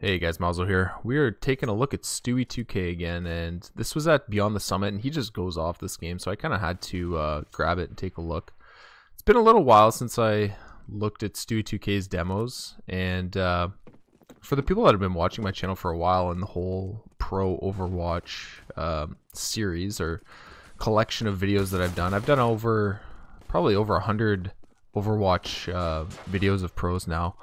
Hey guys, Malzo here. We are taking a look at Stewie2k again, and this was at Beyond the Summit, and he just goes off this game, so I kind of had to grab it and take a look. It's been a little while since I looked at Stewie2k's demos, and for the people that have been watching my channel for a while and the whole Pro Overwatch series or collection of videos that I've done probably over 100 Overwatch videos of pros now,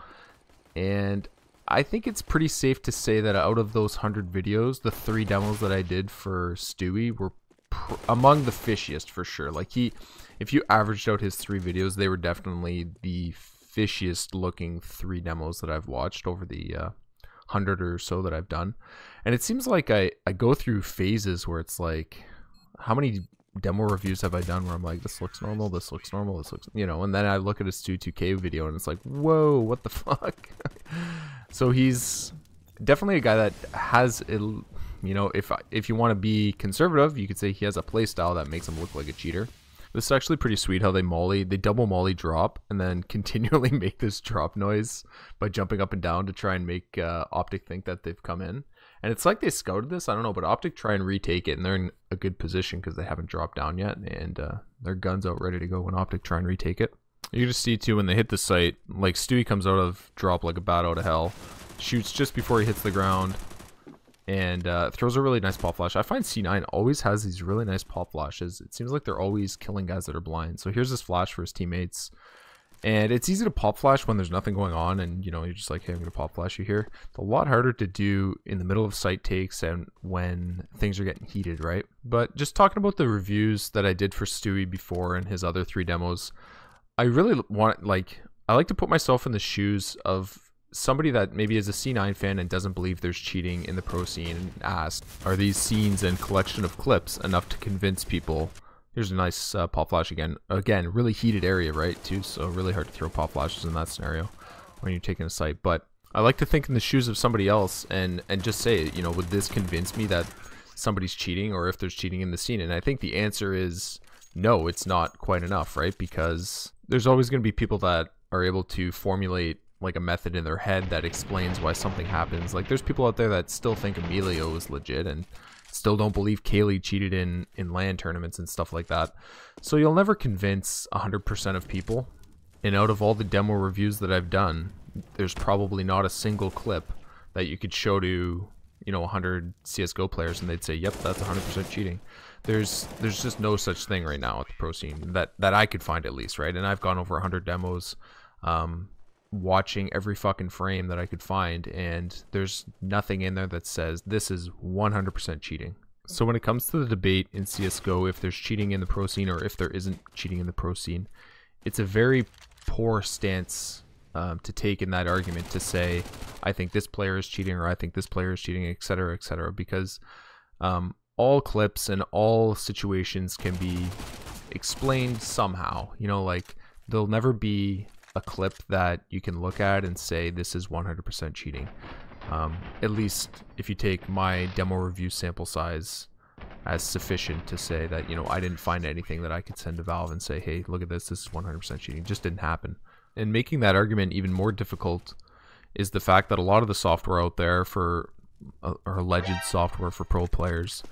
and I think it's pretty safe to say that out of those 100 videos, the 3 demos that I did for Stewie were among the fishiest for sure. Like if you averaged out his 3 videos, they were definitely the fishiest looking 3 demos that I've watched over the 100 or so that I've done. And it seems like I go through phases where it's like, how many demo reviews have I done where I'm like, this looks normal, this looks normal, this looks, and then I look at a Stewie2k video and it's like, whoa, what the fuck? So he's definitely a guy that has, if you want to be conservative, you could say he has a play style that makes him look like a cheater. This is actually pretty sweet how they double molly drop and then continually make this drop noise by jumping up and down to try and make Optic think that they've come in. And it's like they scouted this, I don't know, but Optic try and retake it, and they're in a good position because they haven't dropped down yet, and their gun's out ready to go when Optic try and retake it. You just see too when they hit the site, like Stewie comes out of drop like a bat out of hell, shoots just before he hits the ground, and throws a really nice pop flash. I find C9 always has these really nice pop flashes. It seems like they're always killing guys that are blind. So here's this flash for his teammates. And it's easy to pop flash when there's nothing going on and you're just like, hey, I'm gonna pop flash you here. It's a lot harder to do in the middle of site takes and when things are getting heated, right? But just talking about the reviews that I did for Stewie before and his other 3 demos, I really I like to put myself in the shoes of somebody that maybe is a C9 fan and doesn't believe there's cheating in the pro scene and ask, are these scenes and collection of clips enough to convince people? Here's a nice pop flash again. Again, really heated area, right, too, so really hard to throw pop flashes in that scenario when you're taking a site. But I like to think in the shoes of somebody else and just say, would this convince me that somebody's cheating or if there's cheating in the scene? And I think the answer is no, it's not quite enough, right? Because there's always going to be people that are able to formulate like a method in their head that explains why something happens. Like there's people out there that still think Emilio is legit and still don't believe Kaylee cheated in LAN tournaments and stuff like that. So you'll never convince 100% of people. And out of all the demo reviews that I've done, there's probably not a single clip that you could show to 100 CSGO players and they'd say, yep, that's 100% cheating. There's just no such thing right now at the pro scene that I could find, at least, right? And I've gone over 100 demos, watching every fucking frame that I could find, and there's nothing in there that says this is 100% cheating. So when it comes to the debate in CSGO, if there's cheating in the pro scene or if there isn't cheating in the pro scene, it's a very poor stance to take in that argument to say, I think this player is cheating or I think this player is cheating, etc., because all clips and all situations can be explained somehow. Like there'll never be a clip that you can look at and say this is 100% cheating. At least if you take my demo review sample size as sufficient to say that, I didn't find anything that I could send to Valve and say, hey, look at this is 100% cheating. It just didn't happen. And making that argument even more difficult is the fact that a lot of the software out there for or alleged software for pro players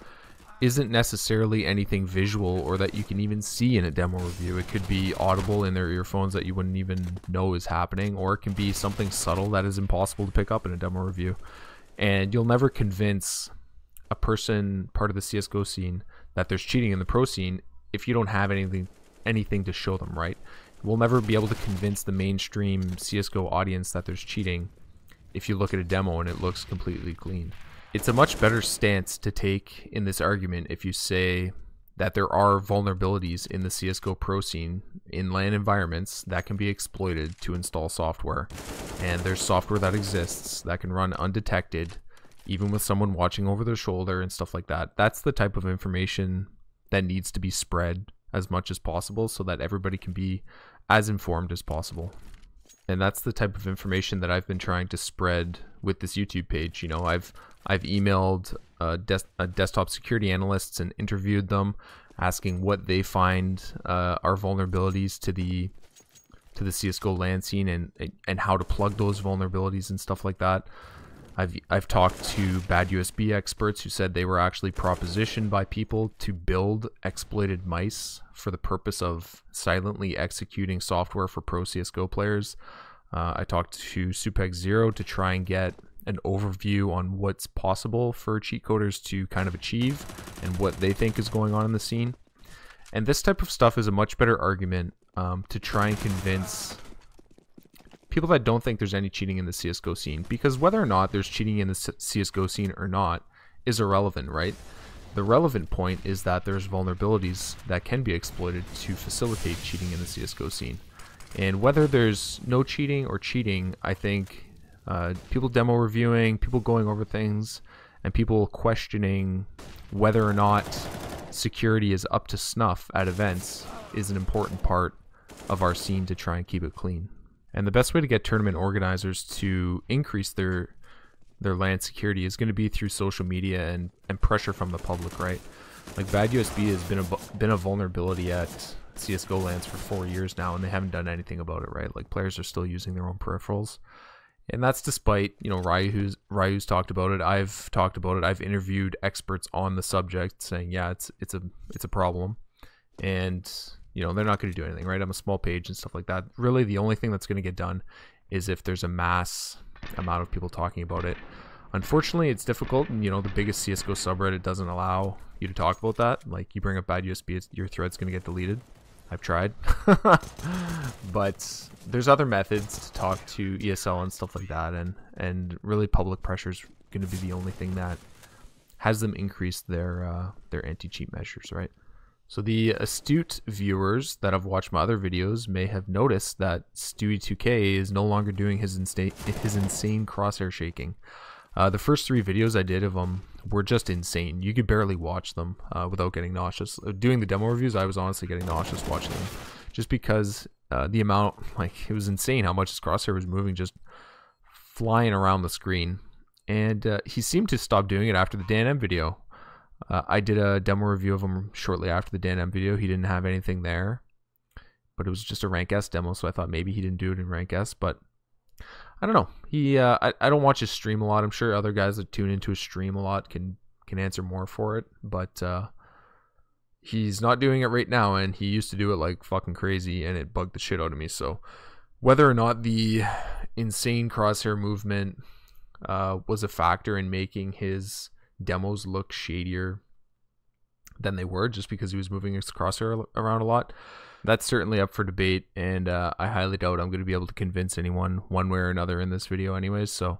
isn't necessarily anything visual or that you can even see in a demo review. It could be audible in their earphones that you wouldn't even know is happening, or it can be something subtle that is impossible to pick up in a demo review. And you'll never convince a person part of the CSGO scene that there's cheating in the pro scene if you don't have anything to show them, right? We'll never be able to convince the mainstream CSGO audience that there's cheating if you look at a demo and it looks completely clean. It's a much better stance to take in this argument if you say that there are vulnerabilities in the CSGO pro scene in LAN environments that can be exploited to install software. And there's software that exists that can run undetected, even with someone watching over their shoulder and stuff like that. That's the type of information that needs to be spread as much as possible so that everybody can be as informed as possible. And that's the type of information that I've been trying to spread with this YouTube page. I've emailed desktop security analysts and interviewed them, asking what they find are vulnerabilities to the CSGO LAN scene and how to plug those vulnerabilities and stuff like that. I've talked to bad USB experts who said they were actually propositioned by people to build exploited mice for the purpose of silently executing software for pro CSGO players. I talked to Stewie2k to try and get an overview on what's possible for cheat coders to kind of achieve and what they think is going on in the scene. And this type of stuff is a much better argument to try and convince people that don't think there's any cheating in the CSGO scene, because whether or not there's cheating in the CSGO scene or not is irrelevant, right? The relevant point is that there's vulnerabilities that can be exploited to facilitate cheating in the CSGO scene. And whether there's no cheating or cheating, I think people demo reviewing, people going over things, and people questioning whether or not security is up to snuff at events is an important part of our scene to try and keep it clean. And the best way to get tournament organizers to increase their LAN security is going to be through social media and pressure from the public, right? Like bad USB has been a vulnerability at CSGO LANs for 4 years now, and they haven't done anything about it, right? Like players are still using their own peripherals, and that's despite, you know, Ryu's talked about it. I've talked about it. I've interviewed experts on the subject saying, yeah, it's a problem, and you know, they're not going to do anything, right? I'm a small page and stuff like that. Really, the only thing that's going to get done is if there's a mass amount of people talking about it. Unfortunately, it's difficult, and you know, the biggest CSGO subreddit doesn't allow you to talk about that. Like, you bring up bad USB, your thread's going to get deleted. I've tried. But there's other methods to talk to ESL and stuff like that, and really public pressure is going to be the only thing that has them increase their anti-cheat measures, right? So the astute viewers that have watched my other videos may have noticed that Stewie2k is no longer doing his insane crosshair shaking. The first 3 videos I did of him were just insane. You could barely watch them without getting nauseous. Doing the demo reviews, I was honestly getting nauseous watching them, just because the amount, like, it was insane how much his crosshair was moving, just flying around the screen. And he seemed to stop doing it after the Dan M video. I did a demo review of him shortly after the Dan M video. He didn't have anything there, but it was just a rank S demo, so I thought maybe he didn't do it in rank S, but I don't know. He I don't watch his stream a lot. I'm sure other guys that tune into his stream a lot can answer more for it, but he's not doing it right now, and he used to do it like fucking crazy, and it bugged the shit out of me. So whether or not the insane crosshair movement was a factor in making his demos look shadier than they were just because he was moving his crosshair around a lot, that's certainly up for debate, and I highly doubt I'm going to be able to convince anyone one way or another in this video anyways. So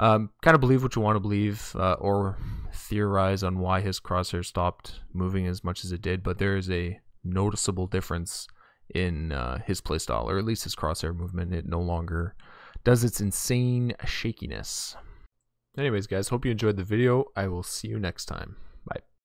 kind of believe what you want to believe, or theorize on why his crosshair stopped moving as much as it did, but there is a noticeable difference in his playstyle, or at least his crosshair movement. It no longer does its insane shakiness. Anyways, guys, hope you enjoyed the video. I will see you next time. Bye.